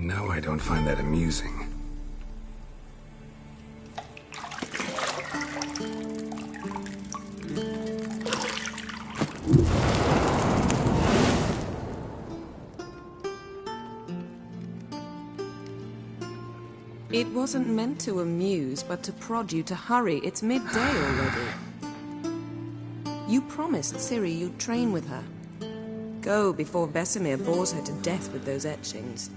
know I don't find that amusing. It wasn't meant to amuse, but to prod you to hurry. It's midday already. You promised Ciri you'd train with her. Go before Vesemir bores her to death with those etchings.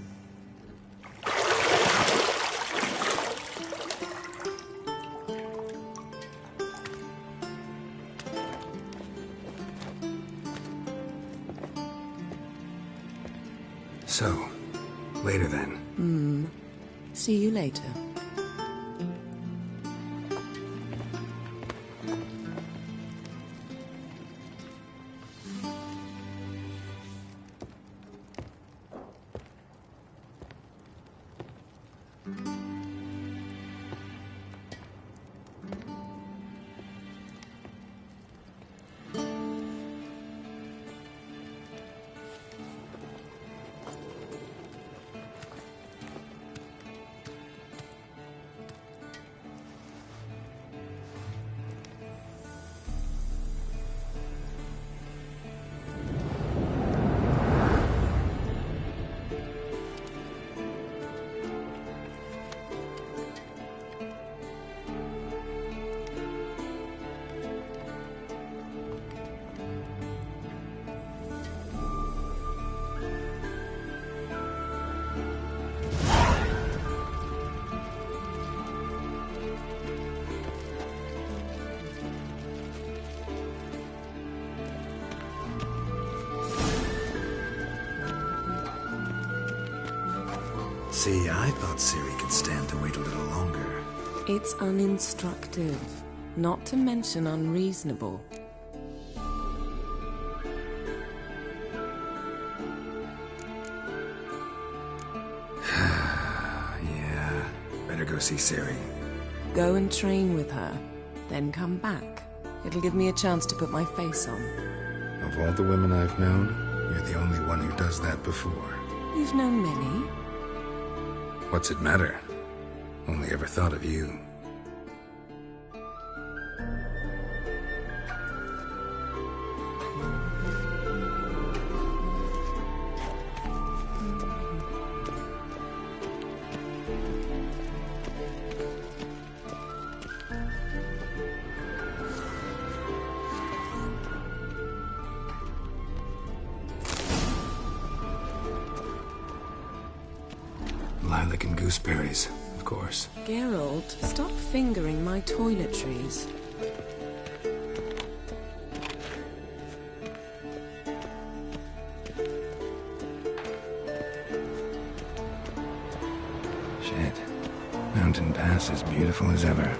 So, later then. See you later. See, I thought Ciri could stand to wait a little longer. It's uninstructive, not to mention unreasonable. Yeah, better go see Ciri. Go and train with her, then come back. It'll give me a chance to put my face on. Of all the women I've known, you're the only one who does that before. You've known many. What's it matter? Only ever thought of you. Lilac and gooseberries, of course. Geralt, stop fingering my toiletries. Shit. Mountain Pass as beautiful as ever.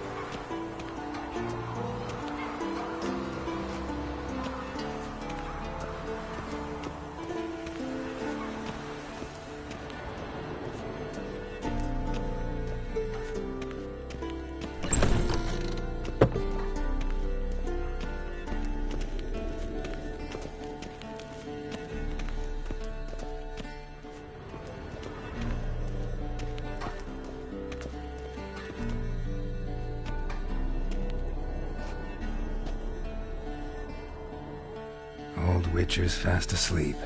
Old Witcher's fast asleep.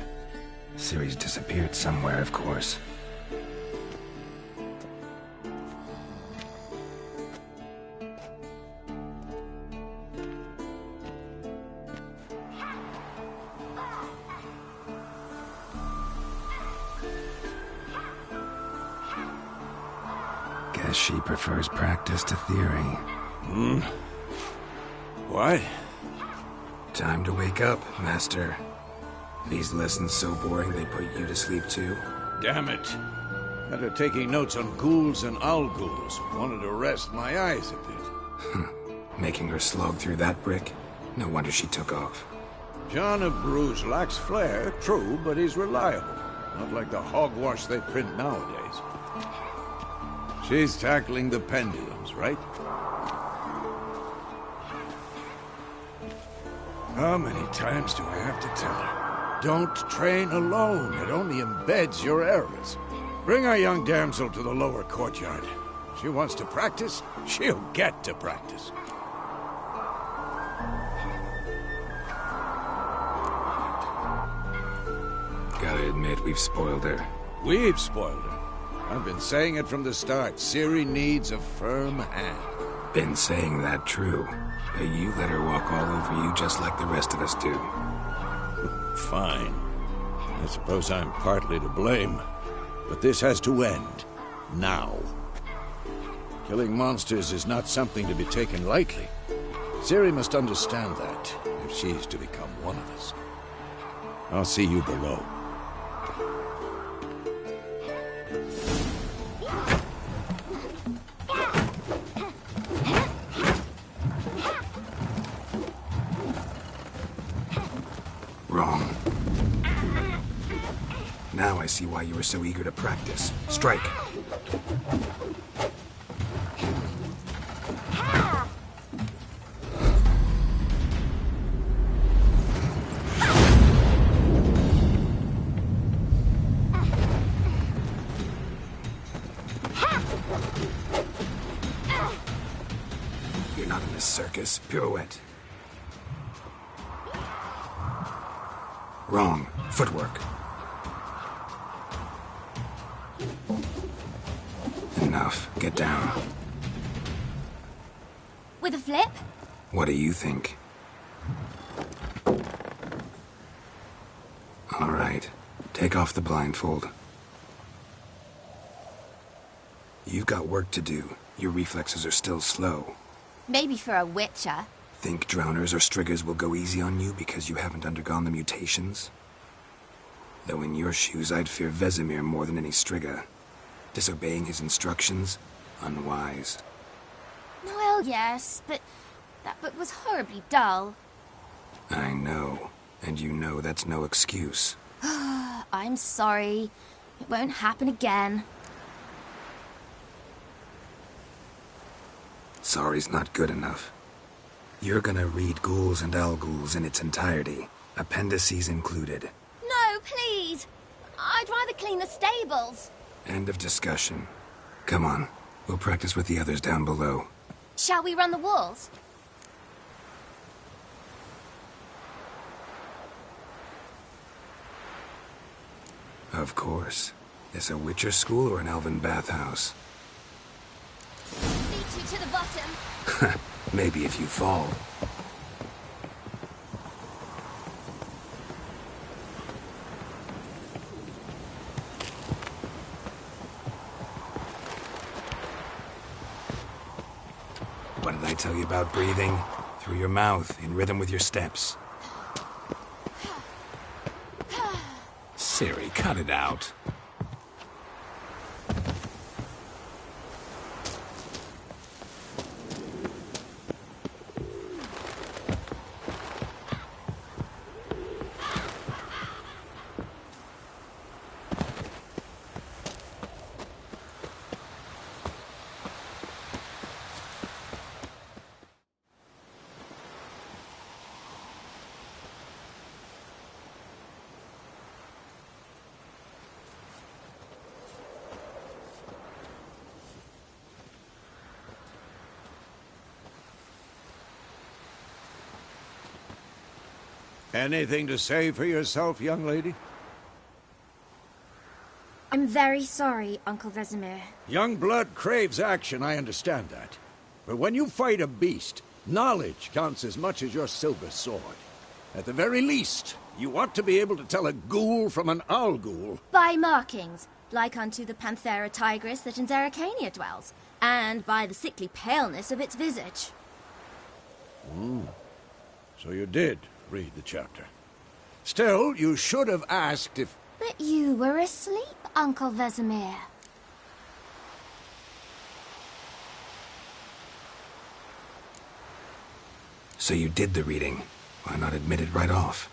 Ciri's disappeared somewhere, of course. Guess she prefers practice to theory. What? Time to wake up, Master. These lessons so boring they put you to sleep too? Damn it. Had her taking notes on ghouls and owl ghouls. Wanted to rest my eyes a bit. Making her slog through that brick? No wonder she took off. John of Bruges lacks flair, true, but he's reliable. Not like the hogwash they print nowadays. She's tackling the pendulums, right? How many times do I have to tell her? Don't train alone. It only embeds your errors. Bring our young damsel to the lower courtyard. She wants to practice, she'll get to practice. Gotta admit, we've spoiled her. We've spoiled her. I've been saying it from the start. Ciri needs a firm hand. Been saying that true. But you let her walk all over you just like the rest of us do. Fine. I suppose I'm partly to blame. But this has to end. Now. Killing monsters is not something to be taken lightly. Ciri must understand that, if she's to become one of us. I'll see you below. Wrong. Now I see why you were so eager to practice. Strike. You're not in this circus. Pirouette. Wrong. Footwork. Enough. Get down. With a flip? What do you think? All right. Take off the blindfold. You've got work to do. Your reflexes are still slow. Maybe for a witcher. Think drowners or striggers will go easy on you because you haven't undergone the mutations? Though in your shoes, I'd fear Vesemir more than any strigger. Disobeying his instructions? Unwise. Well, yes, but that book was horribly dull. I know. And you know that's no excuse. I'm sorry. It won't happen again. Sorry's not good enough. You're gonna read Ghouls and Al-Ghouls in its entirety, appendices included. No, please! I'd rather clean the stables. End of discussion. Come on, we'll practice with the others down below. Shall we run the walls? Of course. This a Witcher school or an elven bathhouse? Beat you to the bottom. Maybe if you fall. What did I tell you about breathing? Through your mouth, in rhythm with your steps. Ciri, cut it out. Anything to say for yourself, young lady? I'm very sorry, Uncle Vesemir. Young blood craves action, I understand that. But when you fight a beast, knowledge counts as much as your silver sword. At the very least, you ought to be able to tell a ghoul from an owl-ghoul. By markings, like unto the Panthera tigris that in Zerrikania dwells, and by the sickly paleness of its visage. So you did read the chapter. Still, you should have asked if... But you were asleep, Uncle Vesemir. So you did the reading. Why not admit it right off?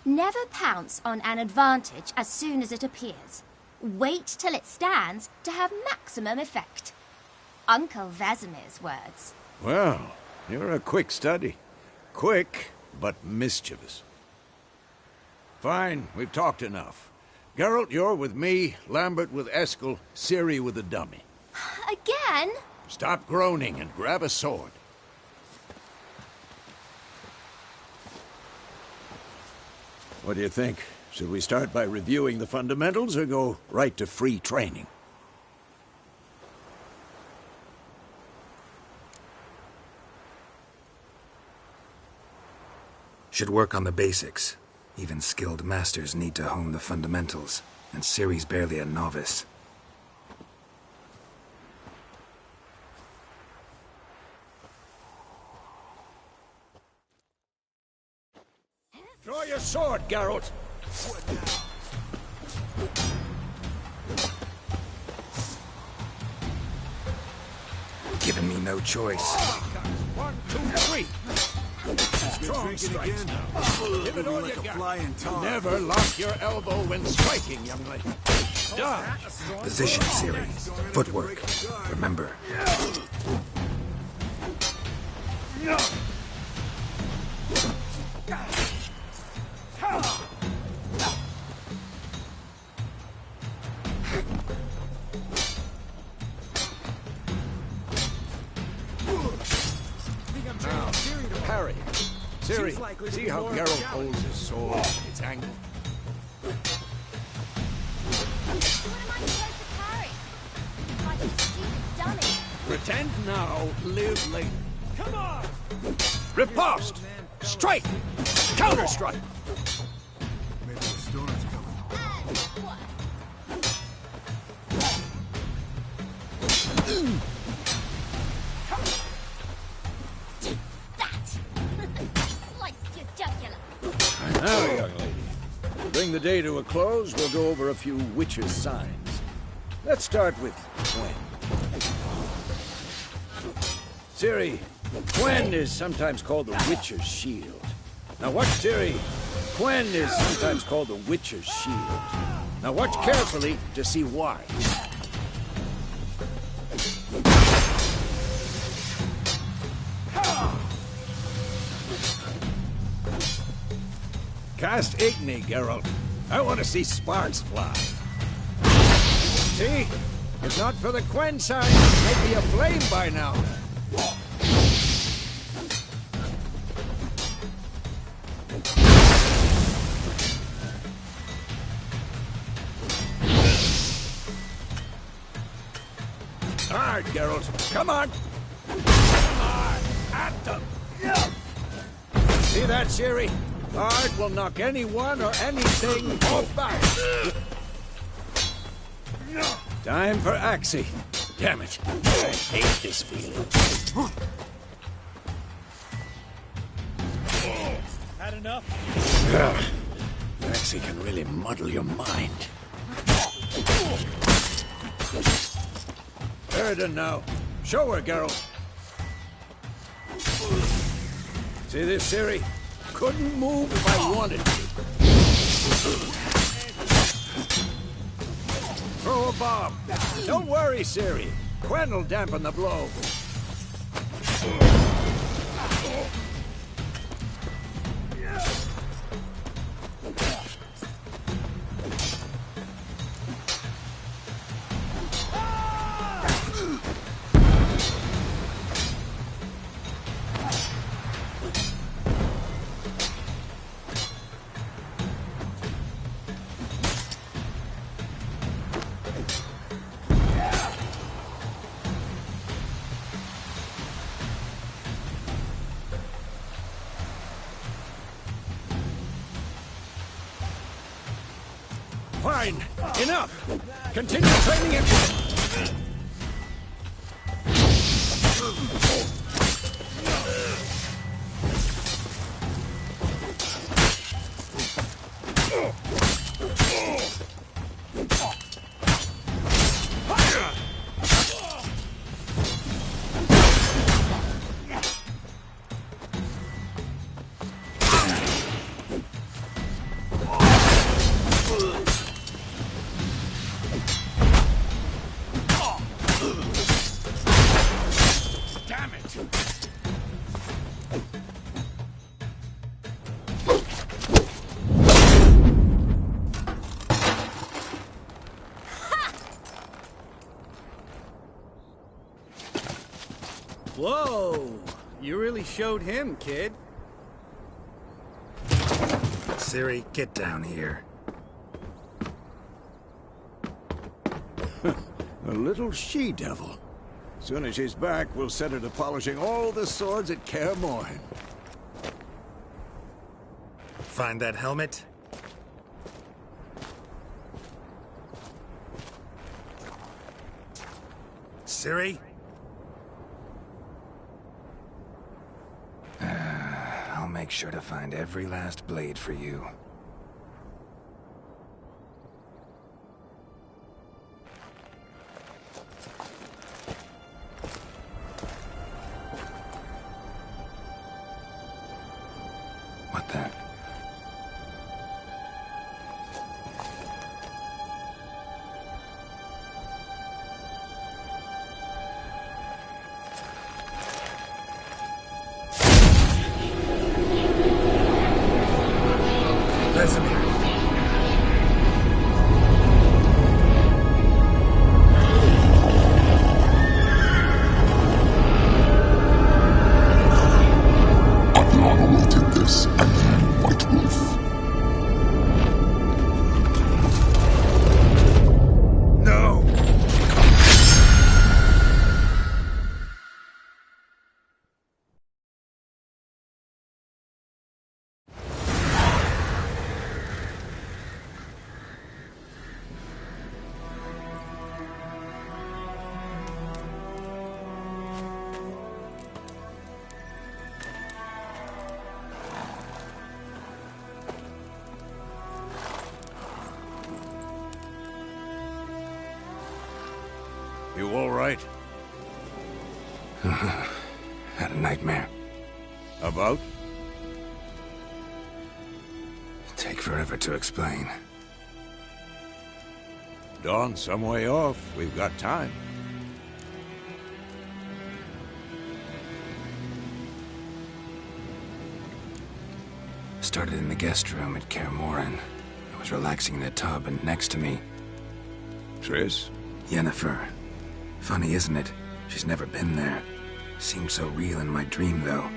Never pounce on an advantage as soon as it appears. Wait till it stands to have maximum effect. Uncle Vesemir's words. Well, you're a quick study. Quick, but mischievous. Fine, we've talked enough. Geralt, you're with me, Lambert with Eskel, Ciri with the dummy. Again? Stop groaning and grab a sword. What do you think? Should we start by reviewing the fundamentals or go right to free training? Should work on the basics. Even skilled masters need to hone the fundamentals, and Ciri's barely a novice. Draw your sword, Geralt! Giving me no choice. 1, 2, 3! Strong strikes now. Give it all you got. Never lock your elbow when striking, young lady. Dodge. Position, Ciri. Footwork. Remember. Now, parry. Ciri, see how Geralt holds his sword, its angle. What am I supposed to parry? Like a stupid dummy. Pretend now, live later. Come on! Riposte! Strike! Counter-strike! Maybe the storm's coming. What? Slice your jugular. Now, young lady, to bring the day to a close, we'll go over a few witches' signs. Let's start with Gwen. Ciri, Gwen is sometimes called the Witcher's Shield. Now watch, Ciri. Gwen is sometimes called the Witcher's Shield. Now watch carefully to see why. Cast Igni, Geralt. I want to see sparks fly. See? If not for the Gwen sign, they'd be aflame by now. Hard, Geralt. Come on. Come on. At them. See that, Ciri? Hard will knock anyone or anything off balance. Time for Axie. Damn it. I hate this feeling. Had enough? Axie can really muddle your mind. Erden now. Show her, Geralt. See this, Ciri? Couldn't move if I wanted to. Throw a bomb. Don't worry, Ciri. Gwen will dampen the blow. Fine. Enough. Continue training it. Whoa! You really showed him, kid. Ciri, get down here. A little she-devil. Soon as she's back, we'll set her to polishing all the swords at Kaer Morhen. Find that helmet? Ciri? I'll make sure to find every last blade for you. What the? Vesemir. Aviana will take this, and you, White Wolf. No! You all right? Had a nightmare. About? Take forever to explain. Dawn's some way off. We've got time. Started in the guest room at Kaer Morhen. I was relaxing in a tub, and next to me, Triss? Yennefer. Funny, isn't it? She's never been there. Seemed so real in my dream, though.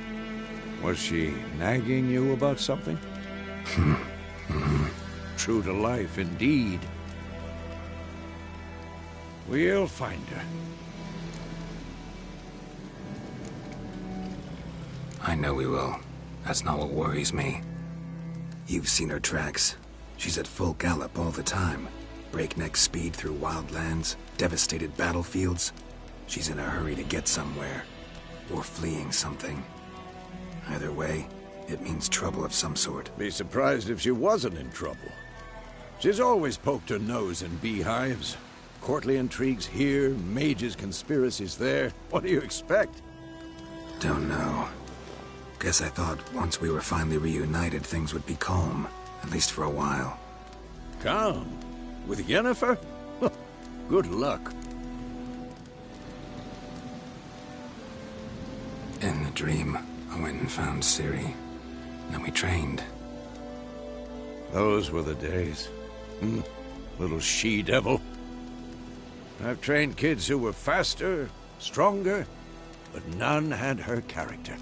Was she nagging you about something? True to life, indeed. We'll find her. I know we will. That's not what worries me. You've seen her tracks. She's at full gallop all the time. Breakneck speed through wildlands, devastated battlefields. She's in a hurry to get somewhere. Or fleeing something. Either way, it means trouble of some sort. Be surprised if she wasn't in trouble. She's always poked her nose in beehives. Courtly intrigues here, mages' conspiracies there. What do you expect? Don't know. Guess I thought once we were finally reunited, things would be calm. At least for a while. Calm? With Yennefer? Good luck. In the dream, I went and found Ciri. Then we trained. Those were the days. Little she-devil. I've trained kids who were faster, stronger, but none had her character.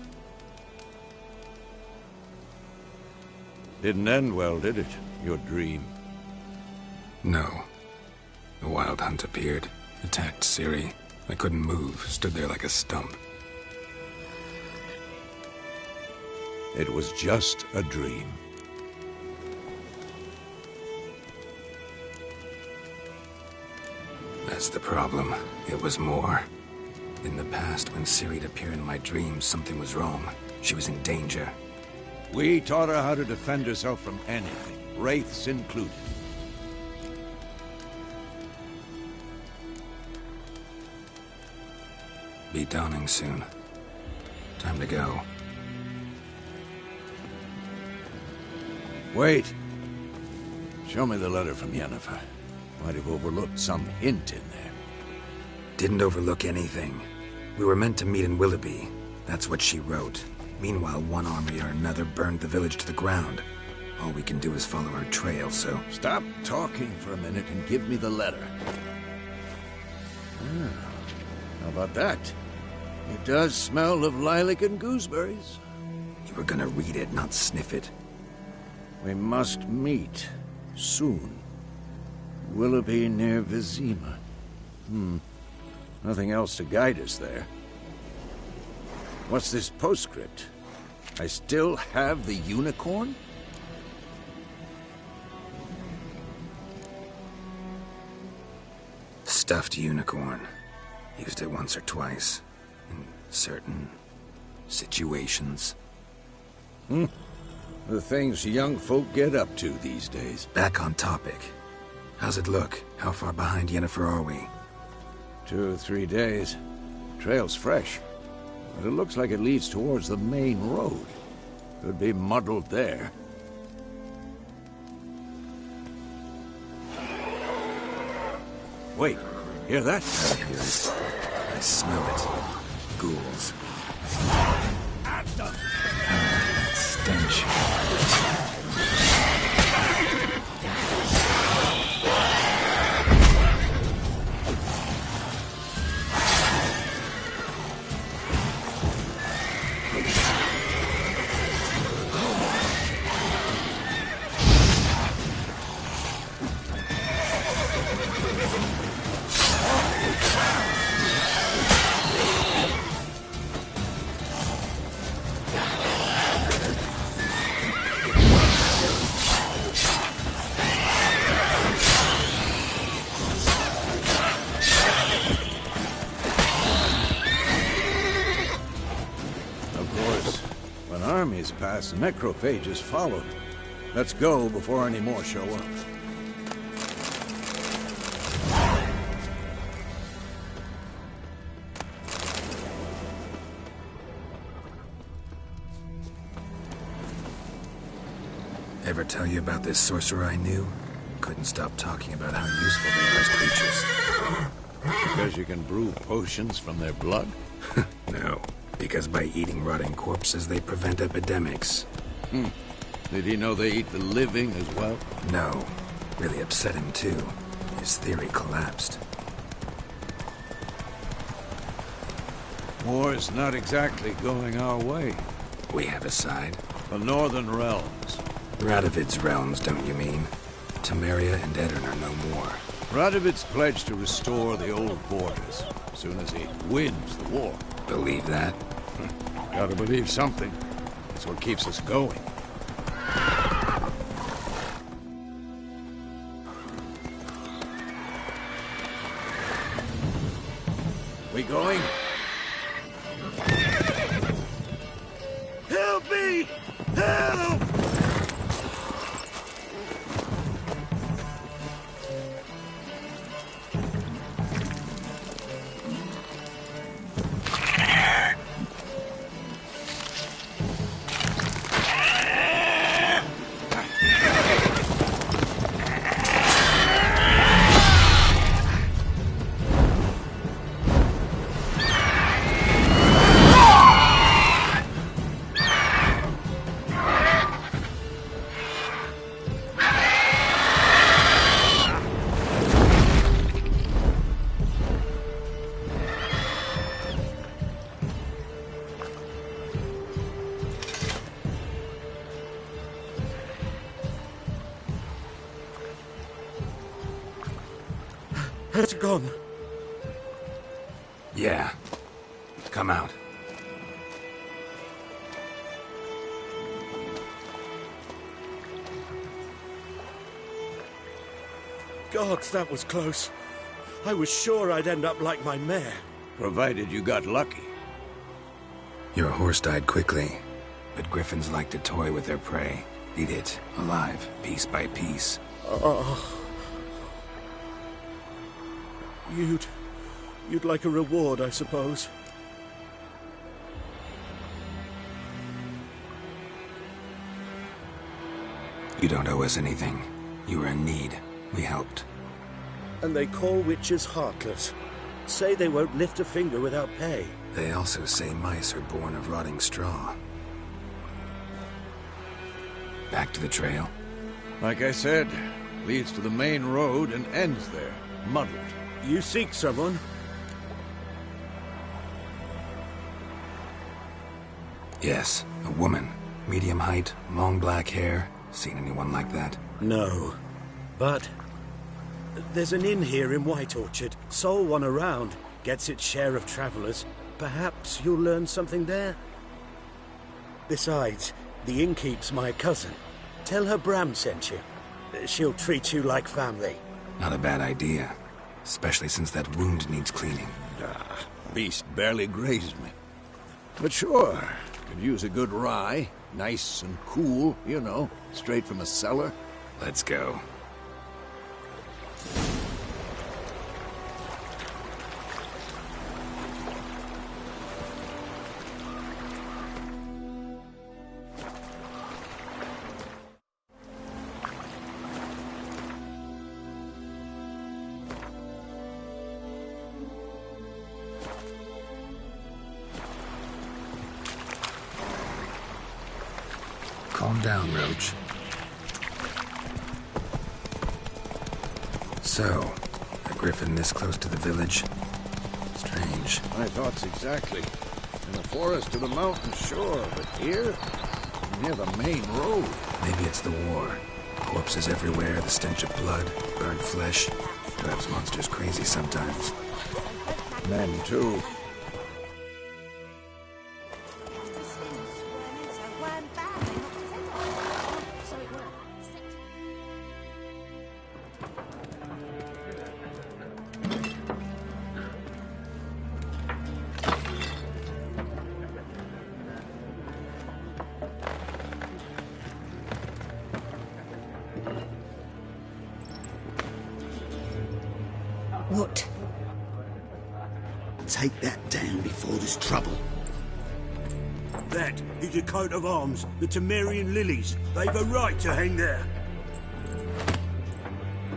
Didn't end well, did it? Your dream? No. The Wild Hunt appeared, attacked Ciri. I couldn't move, stood there like a stump. It was just a dream. That's the problem. It was more. In the past, when Ciri'd appear in my dreams, something was wrong. She was in danger. We taught her how to defend herself from anything, wraiths included. Be dawning soon. Time to go. Wait. Show me the letter from Yennefer. Might have overlooked some hint in there. Didn't overlook anything. We were meant to meet in Willoughby. That's what she wrote. Meanwhile, one army or another burned the village to the ground. All we can do is follow her trail, so... Stop talking for a minute and give me the letter. How about that? It does smell of lilac and gooseberries. You were gonna read it, not sniff it. We must meet soon. Willoughby near Vizima. Nothing else to guide us there. What's this postscript? I still have the unicorn? Stuffed unicorn. Used it once or twice. In certain situations. The things young folk get up to these days. Back on topic. How's it look? How far behind Yennefer are we? 2 or 3 days. Trail's fresh. But it looks like it leads towards the main road. Could be muddled there. Wait, hear that? I hear it. I smell it. Ghouls. Stench. Armies pass, necrophages follow. Let's go before any more show up. Ever tell you about this sorcerer I knew? Couldn't stop talking about how useful they are as creatures. Because you can brew potions from their blood? No. Because by eating rotting corpses, they prevent epidemics. Did he know they eat the living as well? No. Really upset him, too. His theory collapsed. War's not exactly going our way. We have a side. The Northern Realms. Radovid's realms, don't you mean? Temeria and Edirn are no more. Radovid's pledged to restore the old borders, as soon as he wins the war. Believe that? Gotta believe something. That's what keeps us going. We going? Help me! Help! It's gone. Yeah. Come out. Gods, that was close. I was sure I'd end up like my mare. Provided you got lucky. Your horse died quickly, but griffins like to toy with their prey. Eat it, alive, piece by piece. You'd like a reward, I suppose. You don't owe us anything. You were in need. We helped. And they call witches heartless. Say they won't lift a finger without pay. They also say mice are born of rotting straw. Back to the trail? Like I said, leads to the main road and ends there, muddled. You seek someone? Yes, a woman. Medium height, long black hair. Seen anyone like that? No. But there's an inn here in White Orchard. Sole one around. Gets its share of travelers. Perhaps you'll learn something there? Besides, the innkeep's my cousin. Tell her Bram sent you. She'll treat you like family. Not a bad idea. Especially since that wound needs cleaning. Beast barely grazed me. But sure, could use a good rye. Nice and cool, you know, straight from a cellar. Let's go. Calm down, Roach. So, a griffin this close to the village? Strange. My thoughts exactly. In the forest to the mountain shore, but here? Near the main road. Maybe it's the war. Corpses everywhere, the stench of blood, burnt flesh. Drives monsters crazy sometimes. Men, too. What? Take that down before there's trouble. That is a coat of arms, the Temerian lilies. They've a right to hang there.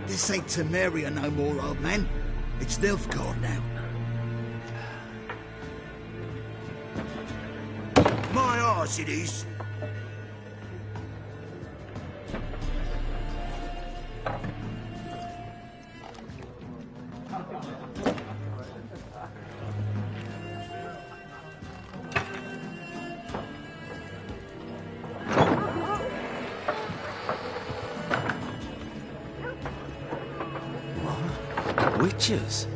This ain't Temeria no more, old man. It's Nilfgaard now. My arse it is. Witches?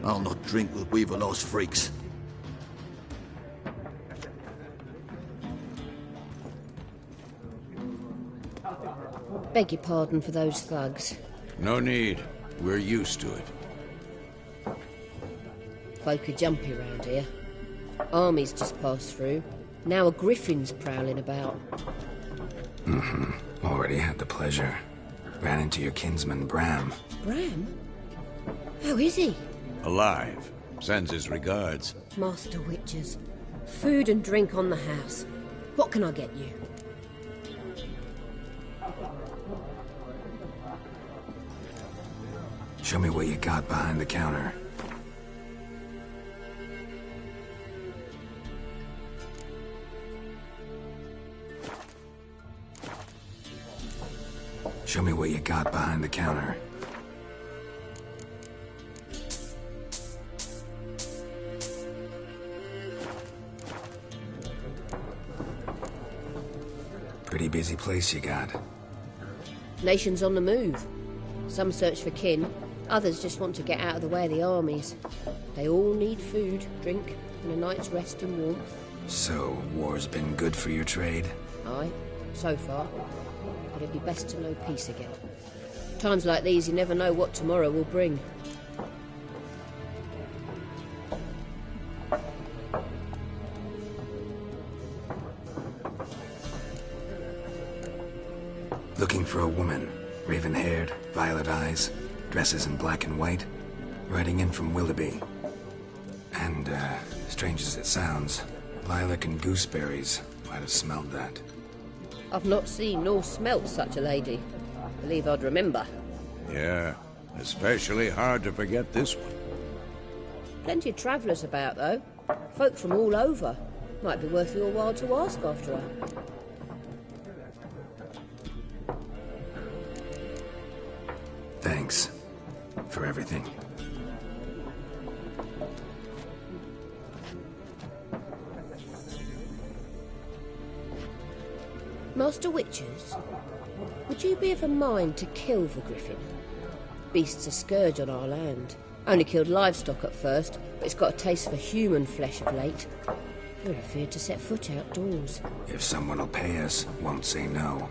I'll not drink with Weaverlaw's freaks. Beg your pardon for those thugs. No need. We're used to it. Folk are jumpy round here. Armies just passed through. Now a griffin's prowling about. Already had the pleasure. Ran into your kinsman, Bram. Bram? How is he? Alive. Sends his regards. Master Witches. Food and drink on the house. What can I get you? Show me what you got behind the counter. Show me what you got behind the counter. Pretty busy place you got. Nations on the move. Some search for kin, others just want to get out of the way of the armies. They all need food, drink, and a night's rest and warmth. So, war's been good for your trade? Aye, so far. But it'd be best to know peace again. Times like these, you never know what tomorrow will bring. Looking for a woman. Raven-haired, violet eyes, dresses in black and white. Riding in from Willoughby. And, strange as it sounds, lilac and gooseberries. Might have smelled that. I've not seen nor smelt such a lady. Believe I'd remember. Yeah, especially hard to forget this one. Plenty of travellers about, though. Folk from all over. Might be worth your while to ask after her. Thanks. For everything. Master Witchers, would you be of a mind to kill the griffin? Beast's a scourge on our land. Only killed livestock at first, but it's got a taste for human flesh of late. We're afraid to set foot outdoors. If someone will pay us, won't say no.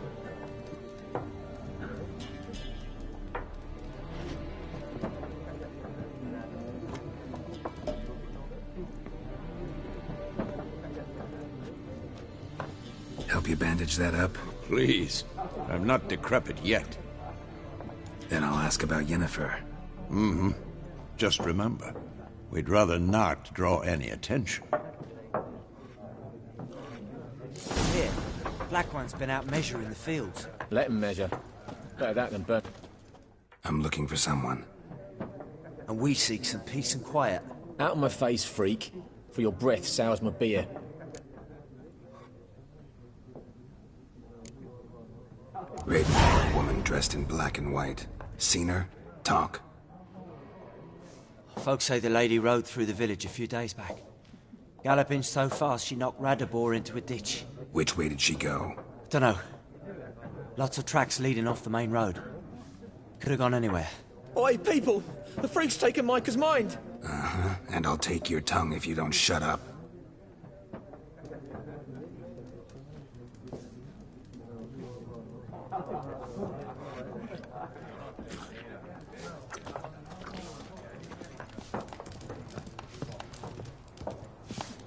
Help you bandage that up? Please. I'm not decrepit yet. Then I'll ask about Yennefer. Mm-hmm. Just remember, we'd rather not draw any attention. Here, Black One's been out measuring the fields. Let him measure. Better that than burn. I'm looking for someone. And we seek some peace and quiet. Out of my face, freak. For your breath sours my beer. Raven, woman dressed in black and white. Seen her? Talk. Folks say the lady rode through the village a few days back. Galloping so fast she knocked Radabor into a ditch. Which way did she go? Dunno. Lots of tracks leading off the main road. Could have gone anywhere. Oi, people! The freak's taken Micah's mind! Uh-huh. And I'll take your tongue if you don't shut up.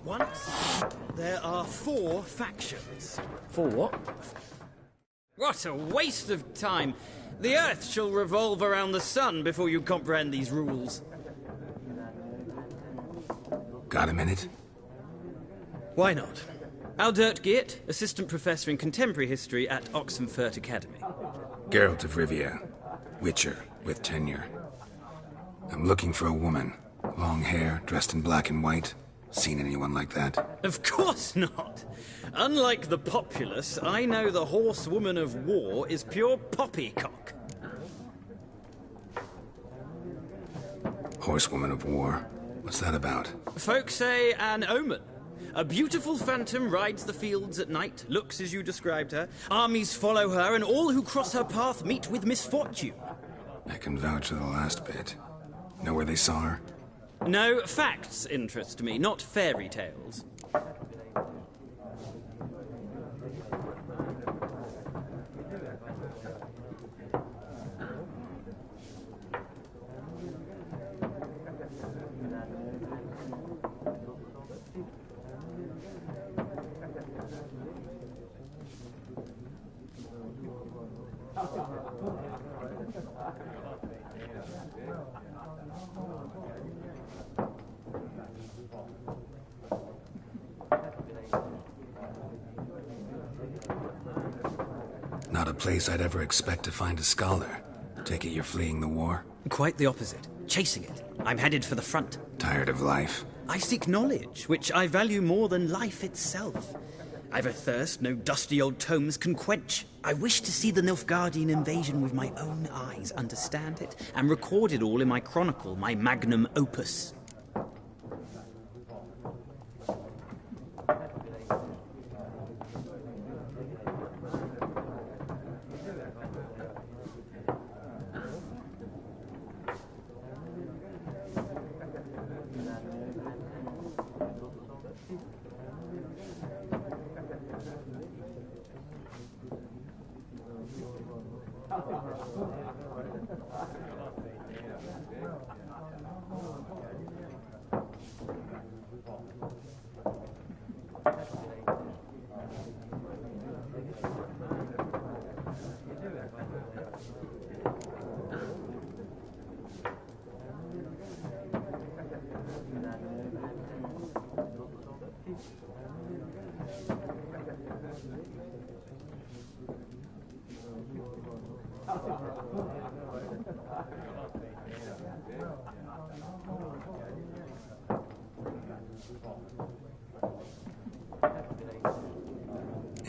Once, there are 4 factions. 4 what? What a waste of time! The Earth shall revolve around the sun before you comprehend these rules. Got a minute? Why not? Aldert Geert, Assistant Professor in Contemporary History at Oxenfurt Academy. Geralt of Rivia. Witcher, with tenure. I'm looking for a woman. Long hair, dressed in black and white. Seen anyone like that? Of course not! Unlike the populace, I know the horsewoman of war is pure poppycock. Horsewoman of war? What's that about? Folk say an omen. A beautiful phantom rides the fields at night, looks as you described her. Armies follow her, and all who cross her path meet with misfortune. I can vouch for the last bit. Know where they saw her? No, facts interest me, not fairy tales. Not a place I'd ever expect to find a scholar. Take it you're fleeing the war? Quite the opposite. Chasing it. I'm headed for the front. Tired of life? I seek knowledge, which I value more than life itself. I've a thirst no dusty old tomes can quench. I wish to see the Nilfgaardian invasion with my own eyes, understand it, and record it all in my chronicle, my magnum opus.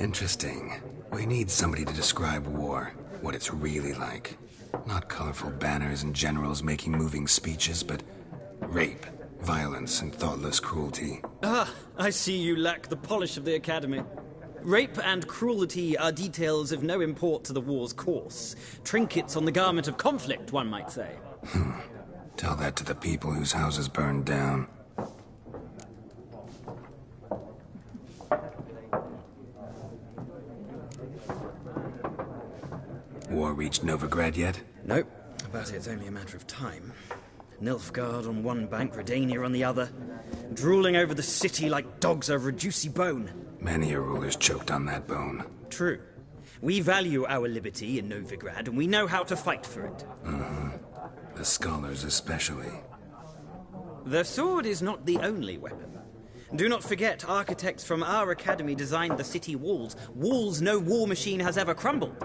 Interesting. We need somebody to describe war, what it's really like. Not colorful banners and generals making moving speeches, but rape. Violence and thoughtless cruelty. Ah, I see you lack the polish of the Academy. Rape and cruelty are details of no import to the war's course. Trinkets on the garment of conflict, one might say. Tell that to the people whose houses burned down. War reached Novigrad yet? Nope, but it's only a matter of time. Nilfgaard on one bank, Redania on the other, drooling over the city like dogs over a juicy bone. Many a ruler's choked on that bone. True. We value our liberty in Novigrad, and we know how to fight for it. The scholars especially. The sword is not the only weapon. Do not forget, architects from our academy designed the city walls. Walls no war machine has ever crumbled.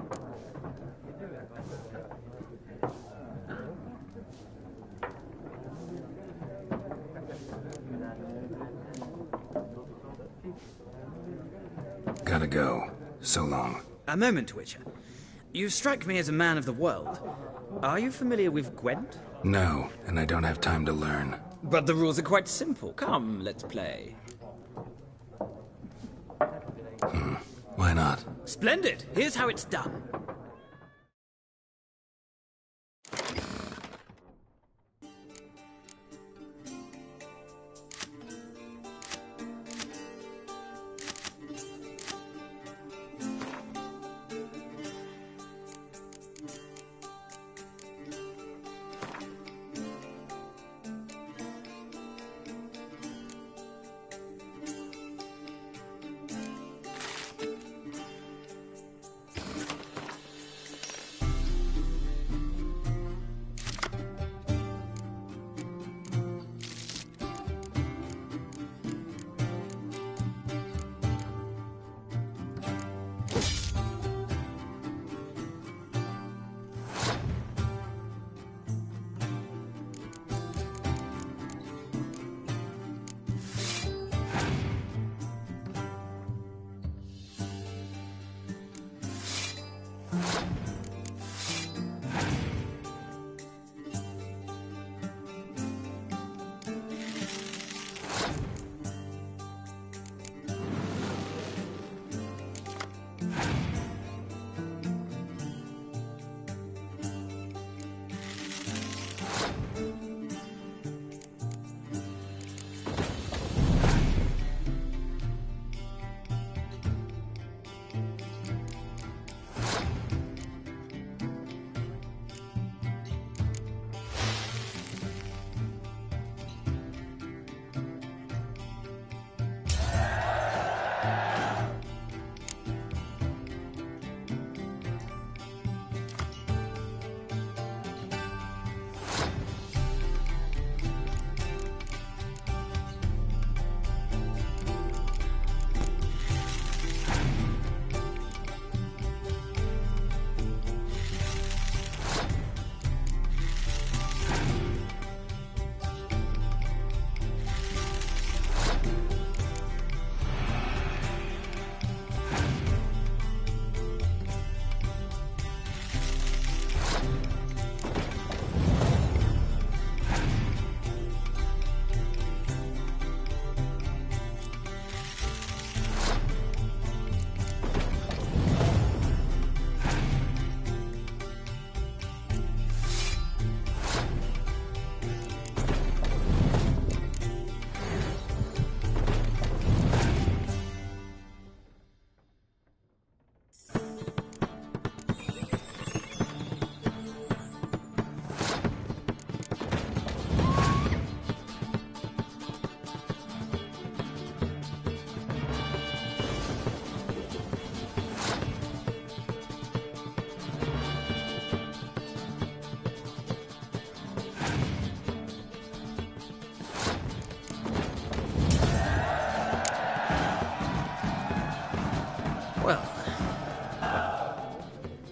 Gotta go. So long. A moment, Witcher. You strike me as a man of the world. Are you familiar with Gwent? No, and I don't have time to learn. But the rules are quite simple. Come, let's play. Why not? Splendid! Here's how it's done.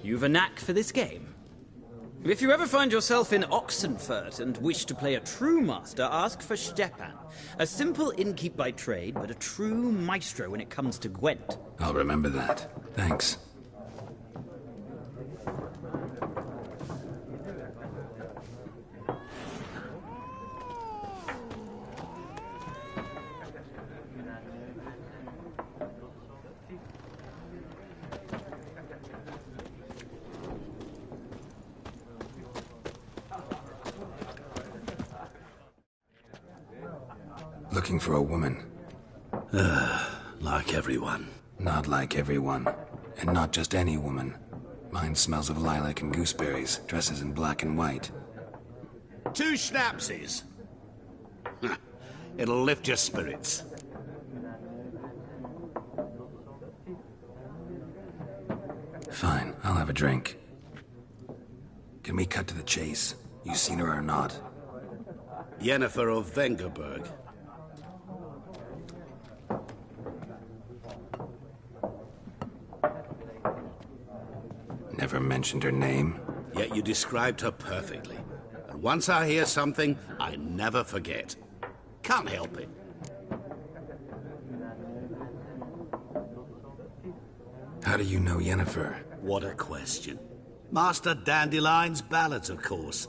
You've a knack for this game. If you ever find yourself in Oxenfurt and wish to play a true master, ask for Stepan. A simple innkeep by trade, but a true maestro when it comes to Gwent. I'll remember that. Thanks. looking for a woman. Like everyone. Not like everyone. And not just any woman. Mine smells of lilac and gooseberries, dresses in black and white. 2 schnapsies. It'll lift your spirits. Fine, I'll have a drink. Can we cut to the chase? You seen her or not? Yennefer of Vengerberg. Never mentioned her name. Yet you described her perfectly. And once I hear something, I never forget. Can't help it. How do you know Yennefer? What a question. Master Dandelion's ballads, of course.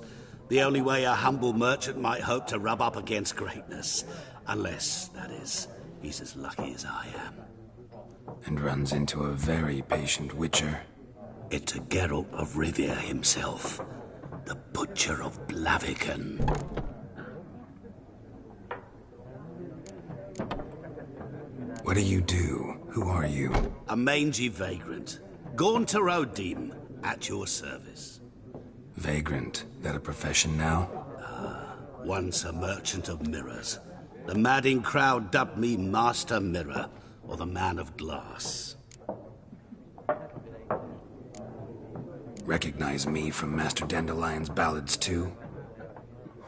The only way a humble merchant might hope to rub up against greatness. Unless, that is, he's as lucky as I am. And runs into a very patient witcher. It's a Geralt of Rivia himself. The Butcher of Blaviken. What do you do? Who are you? A mangy vagrant. Gaunter Odim, at your service. Vagrant? That a profession now? Once a merchant of mirrors. The madding crowd dubbed me Master Mirror, or the Man of Glass. Recognize me from Master Dandelion's ballads too?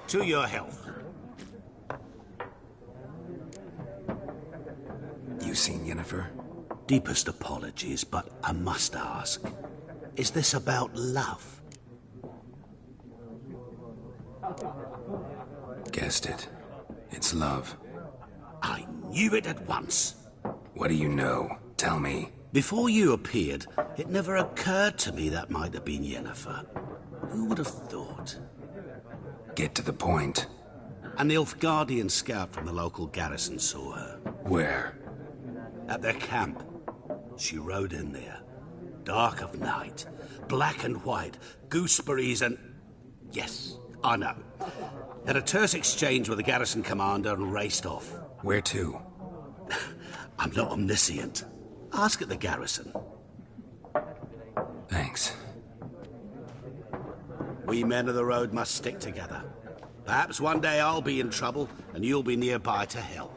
To your health. You seen Yennefer? Deepest apologies, but I must ask. Is this about love? Guessed it. It's love. I knew it at once. What do you know? Tell me. Before you appeared, it never occurred to me that might have been Yennefer. Who would have thought? Get to the point. An Nilfgaardian scout from the local garrison saw her. Where? At their camp. She rode in there. Dark of night. Black and white. Gooseberries and... Yes, I know. Had a terse exchange with the garrison commander and raced off. Where to? I'm not omniscient. Ask at the garrison. Thanks. We men of the road must stick together. Perhaps one day I'll be in trouble and you'll be nearby to help.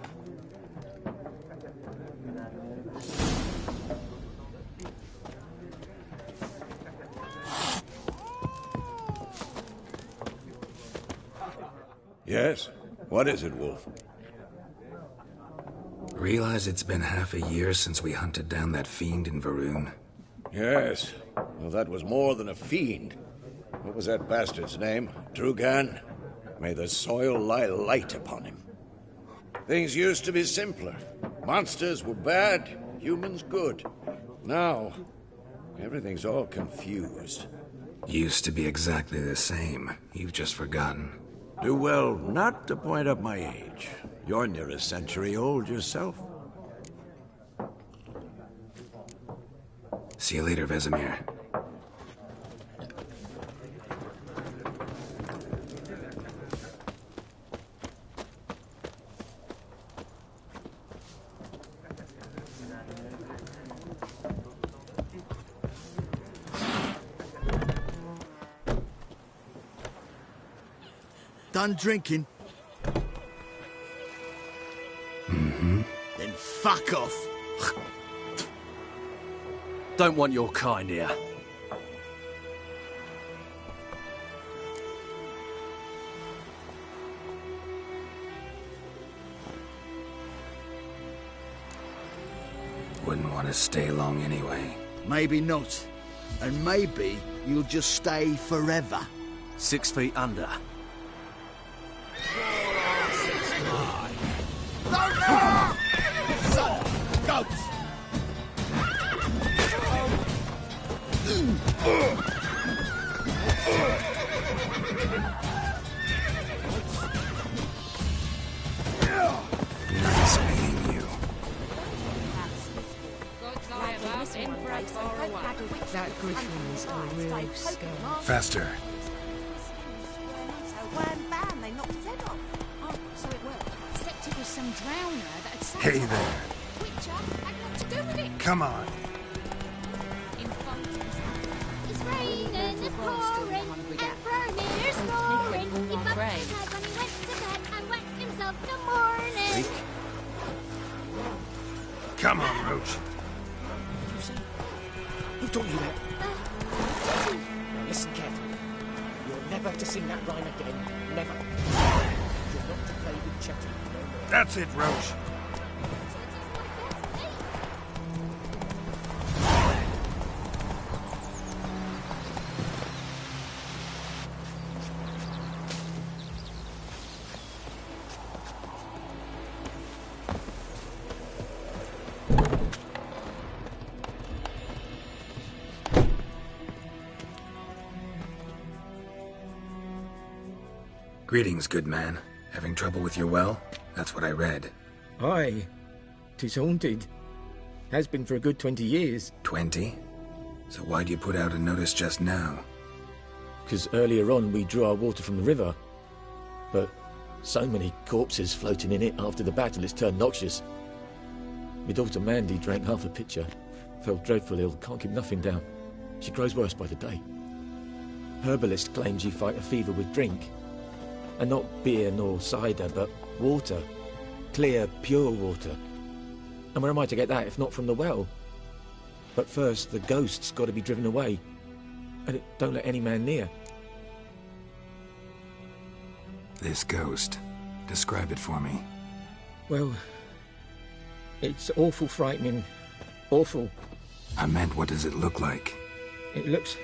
Yes? What is it, Wolf? Realize it's been half a year since we hunted down that fiend in Varun? Yes. Well, that was more than a fiend. What was that bastard's name? Drugan? May the soil lie light upon him. Things used to be simpler. Monsters were bad, humans good. Now, everything's all confused. Used to be exactly the same. You've just forgotten. Do well not to point up my age. You're near a century old yourself. See you later, Vesemir. Done drinking? Mm-hmm. Then fuck off. Don't want your kind here. Wouldn't want to stay long anyway. Maybe not. And maybe you'll just stay forever. 6 feet under. Goats! Nice meeting you. That griffin is a real scale. Faster. Wham bam, they knocked his head off. Oh, so it worked. Except it was some drown her that had saved Hey her. there. Witcher had got to do with it. Come on. In Fountains. It's raining, it's pouring, and Vermeer's snoring. He bumped his head when he went to bed and wet himself in the morning. Come on, Roach. Who taught you that? Now listen carefully. You're never to sing that rhyme again. Never. You're not to play with Chetty. No more. That's it, Roach. Greetings, good man. Having trouble with your well? That's what I read. Aye. 'Tis haunted. Has been for a good 20 years. 20? So why'd you put out a notice just now? 'Cause earlier on we drew our water from the river. But so many corpses floating in it after the battle it's turned noxious. My daughter Mandy drank half a pitcher. Fell dreadful ill, can't keep nothing down. She grows worse by the day. Herbalist claims you fight a fever with drink. And not beer nor cider, but water. Clear, pure water. And where am I to get that if not from the well? But first, the ghost's got to be driven away. And it don't let any man near. This ghost. Describe it for me. Well, it's awful frightening. Awful. I meant, what does it look like? It looks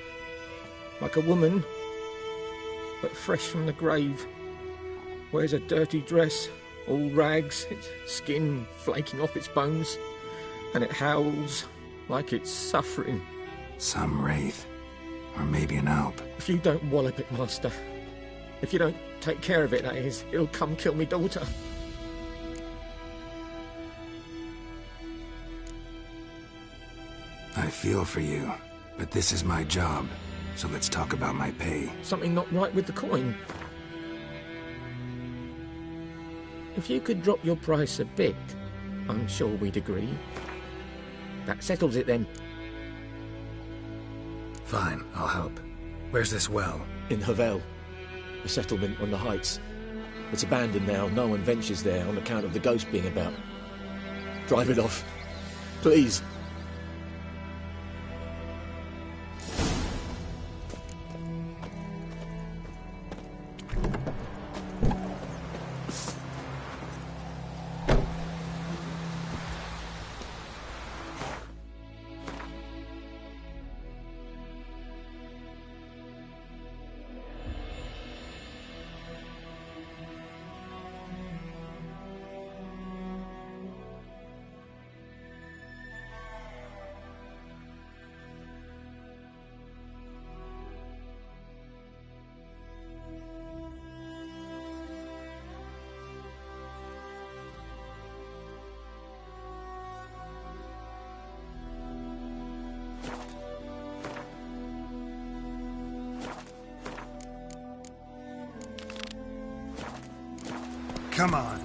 like a woman, but fresh from the grave. Wears a dirty dress, all rags, its skin flaking off its bones, and it howls like it's suffering. Some wraith. Or maybe an alp. If you don't wallop it, Master, if you don't take care of it, that is, it'll come kill me daughter. I feel for you, but this is my job, so let's talk about my pay. Something not right with the coin. If you could drop your price a bit, I'm sure we'd agree. That settles it then. Fine, I'll help. Where's this well? In Havel, a settlement on the heights. It's abandoned now, no one ventures there on account of the ghost being about. Drive it off, please. Come on.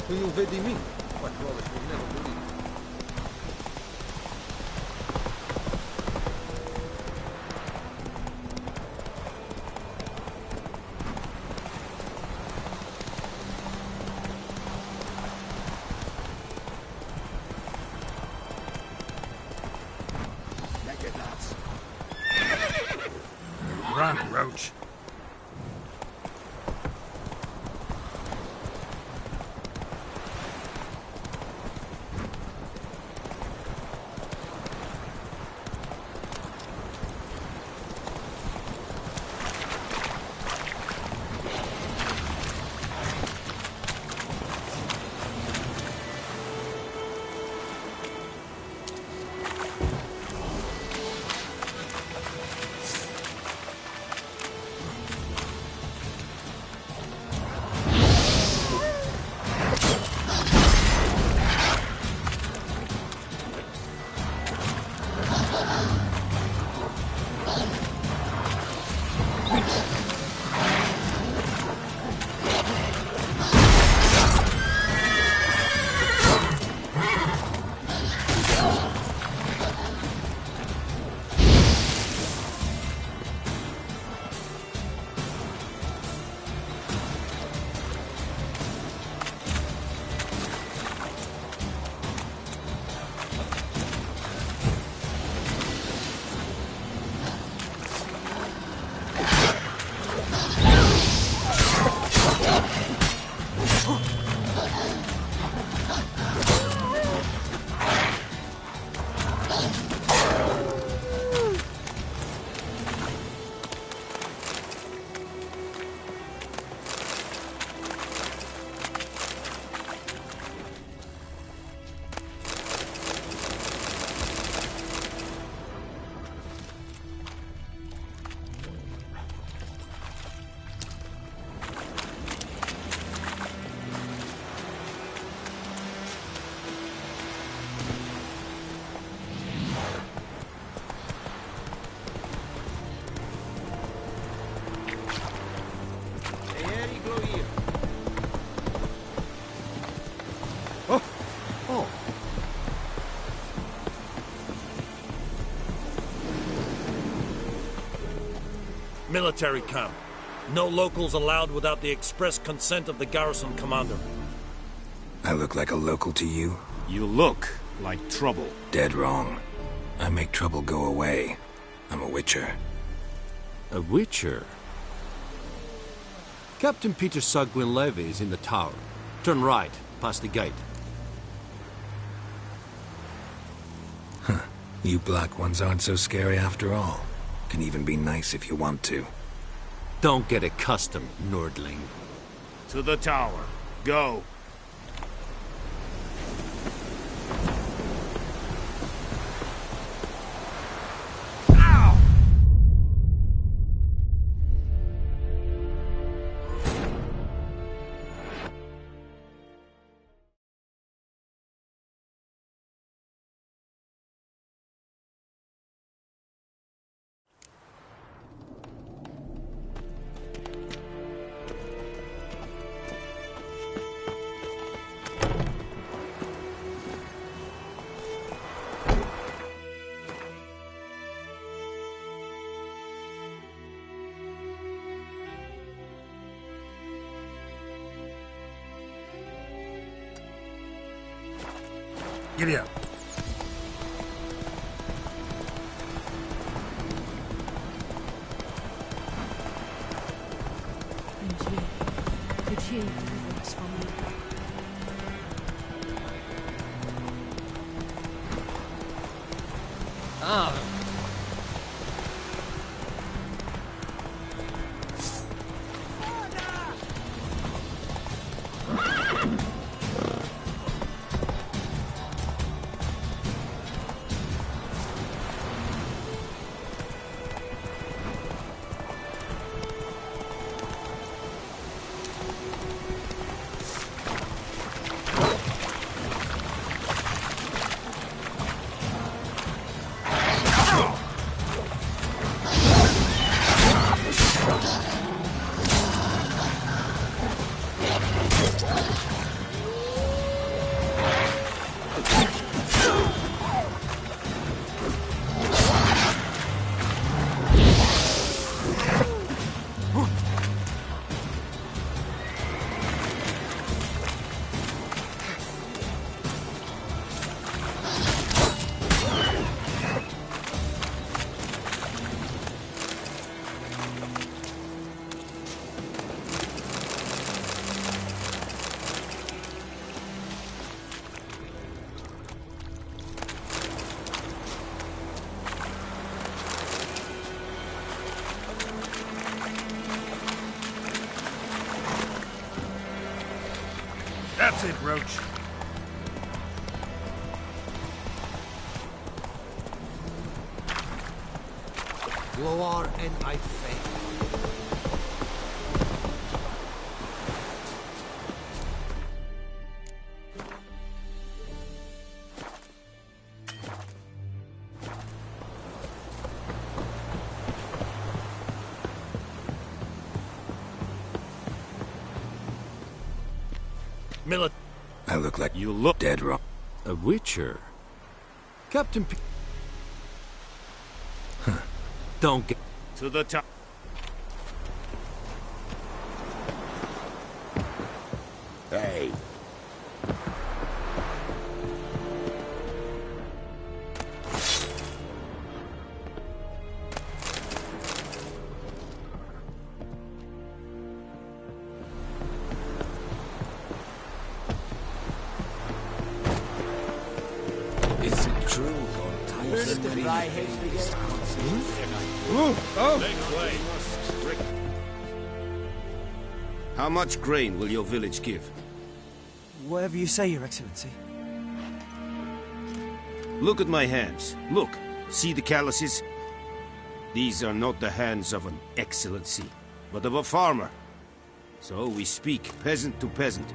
Tu não vê de mim? 4 horas por never believe. Run, Roach. Military camp. No locals allowed without the express consent of the garrison commander. I look like a local to you? You look like trouble. Dead wrong. I make trouble go away. I'm a witcher. A witcher? Captain Peter Sugwin Levy is in the tower. Turn right, past the gate. Huh. You black ones aren't so scary after all. Can even be nice if you want to. Don't get accustomed, Nordling. To the tower. Go. Giddy up. And you, could you deliver this for me? Ah. That's it, Roach. You are an I think. I look like you look dead wrong. A witcher? Captain P... Huh. Don't get... To the top. Hey. Is it true? How much grain will your village give? Whatever you say, Your Excellency. Look at my hands. Look. See the calluses? These are not the hands of an excellency, but of a farmer. So we speak peasant to peasant.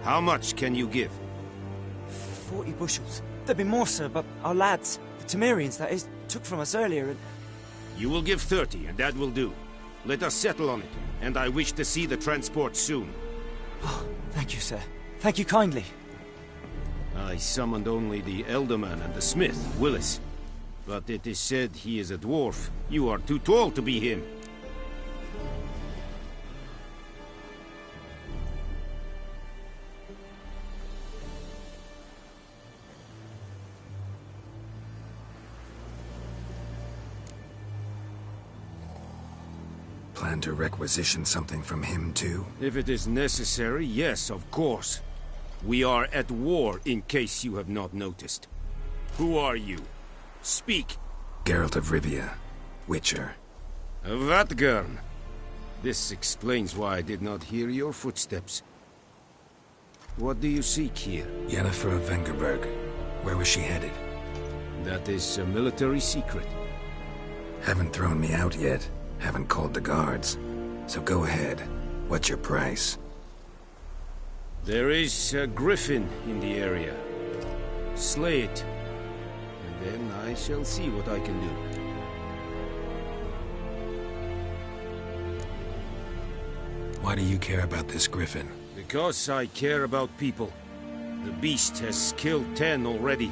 How much can you give? 40 bushels. There'd be more, sir, but our lads, the Temerians, that is, took from us earlier and... You will give 30, and that will do. Let us settle on it, and I wish to see the transport soon. Oh, thank you, sir. Thank you kindly. I summoned only the Elderman and the smith, Willis. But it is said he is a dwarf. You are too tall to be him. plan to requisition something from him, too? If it is necessary, yes, of course. We are at war, in case you have not noticed. Who are you? Speak! Geralt of Rivia, Witcher. Vatgern. This explains why I did not hear your footsteps. What do you seek here? Yennefer of Vengerberg. Where was she headed? That is a military secret. Haven't thrown me out yet. Haven't called the guards. So go ahead. What's your price? There is a griffin in the area. Slay it. And then I shall see what I can do. Why do you care about this griffin? Because I care about people. The beast has killed 10 already,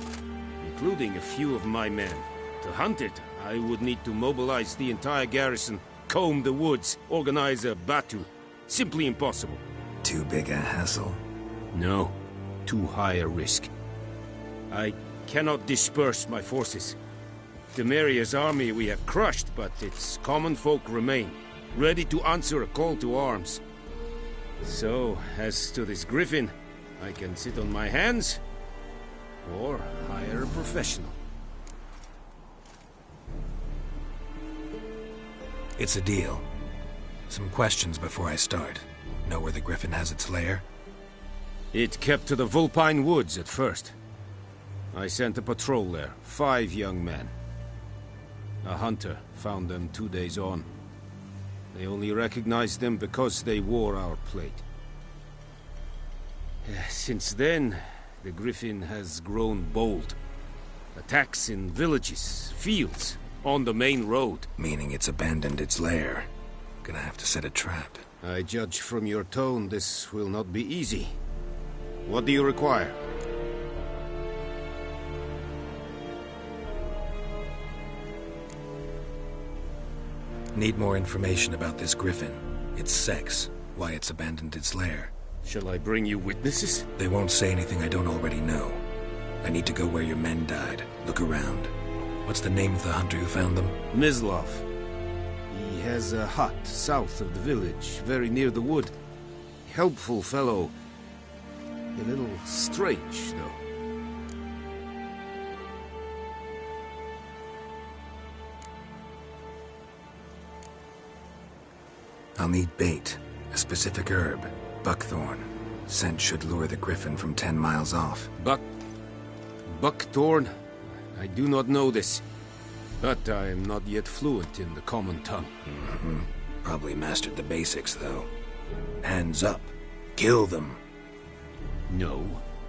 including a few of my men. To hunt it, I would need to mobilize the entire garrison, comb the woods, organize a batu. Simply impossible. Too big a hassle? No. Too high a risk. I cannot disperse my forces. Temeria's army we have crushed, but its common folk remain, ready to answer a call to arms. So, as to this griffin, I can sit on my hands, or hire a professional. It's a deal. Some questions before I start. Know where the griffin has its lair? It kept to the Vulpine Woods at first. I sent a patrol there, 5 young men. A hunter found them 2 days on. They only recognized them because they wore our plate. Since then, the griffin has grown bold. Attacks in villages, fields, on the main road. Meaning it's abandoned its lair. Gonna have to set a trap. I judge from your tone this will not be easy. What do you require? Need more information about this griffin. Its sex, why it's abandoned its lair. Shall I bring you witnesses? They won't say anything I don't already know. I need to go where your men died. Look around. What's the name of the hunter who found them? Mislav. He has a hut south of the village, very near the wood. Helpful fellow. A little strange, though. I'll need bait. A specific herb. Buckthorn. Scent should lure the griffin from 10 miles off. Buckthorn? I do not know this. But I am not yet fluent in the common tongue. Mm-hmm. Probably mastered the basics, though. Hands up. Kill them. No.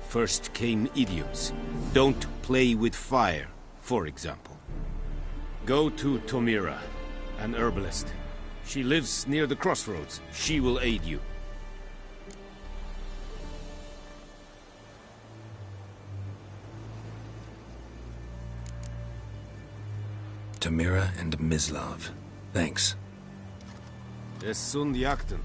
First came idioms. Don't play with fire, for example. Go to Tomira, an herbalist. She lives near the crossroads. She will aid you. Tomira and Mislav. Thanks. Es sunt jagten.